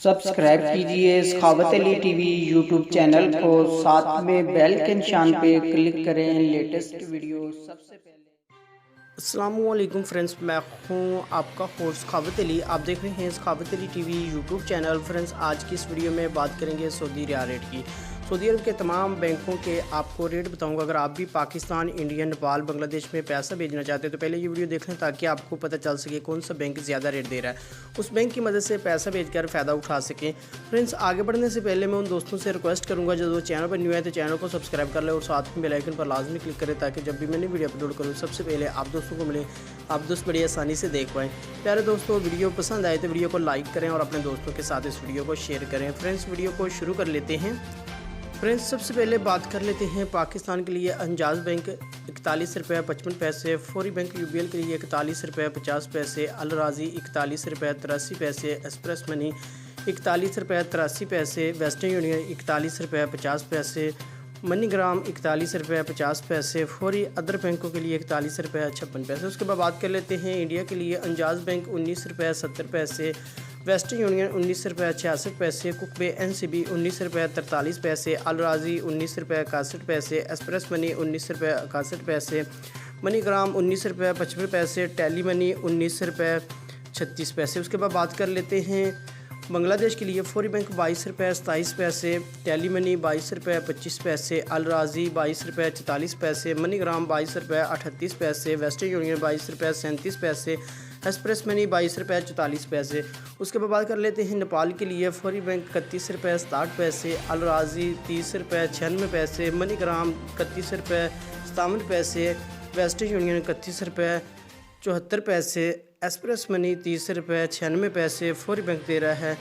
Subscribe کیجئے سخاوت Ali T V YouTube channel کو، ساتھ میں بیل کے نشان پہ کلک کریں لیٹسٹ ویڈیو سب سے پہلے۔ السلام علیکم فرینڈز، میں ہوں آپ کا ہوسٹ سخاوت علی۔ آپ دیکھ رہے ہیں Sakhawat Ali T V YouTube channel. Friends, آج کی اس ویڈیو میں بات کریں گے سعودی ریال ریٹ کی۔ سعودی عرب کے تمام بینکوں کے آپ کو ریٹ بتاؤں گا۔ اگر آپ بھی پاکستان، انڈیا، نیپال، بنگلہ دیش میں پیسہ بھیجنا چاہتے ہیں تو پہلے یہ ویڈیو دیکھ لیں تاکہ آپ کو پتہ چل سکے کون سا بینک زیادہ ریٹ دے رہا ہے، اس بینک کی مدد سے پیسہ بھیج کر فائدہ اٹھا سکیں۔ فرینڈز، آگے بڑھنے سے پہلے میں ان دوستوں سے ریکویسٹ کروں گا جو چینل پر نیو ہے تو چینل کو سبسکرائب کر لیں اور ساتھ میں بیل آئیکن پر لازمی کلک کریں تاکہ جب بھی میں نے ویڈیو اپلوڈ کروں سب سے پہلے آپ دوستوں کو ملے، آپ دوست بڑی آسانی سے دیکھ پائیں۔ پیارے دوستوں، ویڈیو پسند آئے تو ویڈیو کو لائک کریں اور اپنے دوستوں کے ساتھ اس ویڈیو کو شیئر کریں۔ فرینڈز، ویڈیو کو شروع کر لیتے ہیں۔ فرینڈز، سب سے پہلے بات کر لیتے ہیں پاکستان کے لیے انجاز بینک 41 روپے 55 پیسے، فوری بینک یو بی ایل کے لیے 41 روپے 50 پیسے، الراضی 41 روپے 83 پیسے، ایکسپریس منی 41 روپے 83 پیسے، ویسٹرن یونین 41 روپے 50 پیسے، منی گرام 41 روپے 50 پیسے، فوری ادر بینکوں کے لیے 41 روپے 56 پیسے۔ اس کے بعد بات کر لیتے ہیں انڈیا کے لیے انجاز بینک 19 روپے 70 پیسے، ویسٹرن یونین 19 روپے 66 پیسے، کوک بے این سی بی 19 روپے 43 پیسے، الراضی 19 روپے 61 پیسے، ایکسپریس منی 19 روپے 61 پیسے، منی گرام 19 روپے 55 پیسے، ٹیلی منی 19 روپے 36 پیسے۔ اس کے بعد بات کر لیتے ہیں بنگلہ دیش کے لیے فوری بینک 22 روپے 27 پیسے، ٹیلی منی 22 روپے 25 پیسے، الراضی 22 روپے 44 پیسے، منی گرام 22 روپے 38 پیسے، ویسٹرن یونین 22 روپے 37 پیسے، ایکسپریس منی 22 روپے 44 پیسے۔ اس کے بعد بات کر لیتے ہیں نیپال کے لیے فوری بینک 31 روپے 67 پیسے، الراضی 30 روپے 96 پیسے، منی گرام 31 روپے 57 پیسے، ویسٹرن یونین 31 روپے 74 پیسے، ایکسپریس منی 30 روپے 96 پیسے، فوری بینک دے رہا ہے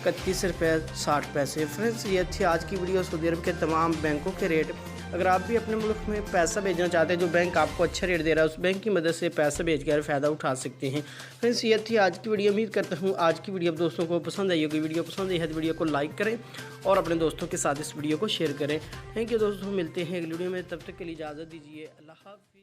31 روپے 60 پیسے۔ فرینڈز، یہ تھی آج کی ویڈیو سعودی عرب کے تمام بینکوں کے ریٹ۔ اگر آپ بھی اپنے ملک میں پیسہ بھیجنا چاہتے ہیں جو بینک آپ کو اچھا ریٹ دے رہا ہے اس بینک کی مدد سے پیسہ بھیج کر فائدہ اٹھا سکتے ہیں۔ فرینڈز، یہ تھی آج کی ویڈیو۔ امید کرتا ہوں آج کی ویڈیو دوستوں کو پسند آئی ہوگی۔ ویڈیو پسند آئی ہے تو ویڈیو کو لائک کریں اور اپنے دوستوں کے ساتھ اس ویڈیو کو شیئر کریں۔ تھینک یو دوستوں، ملتے ہیں اگلی ویڈیو میں، تب تک کے لیے اجازت دیجیے۔ اللہ حافظ۔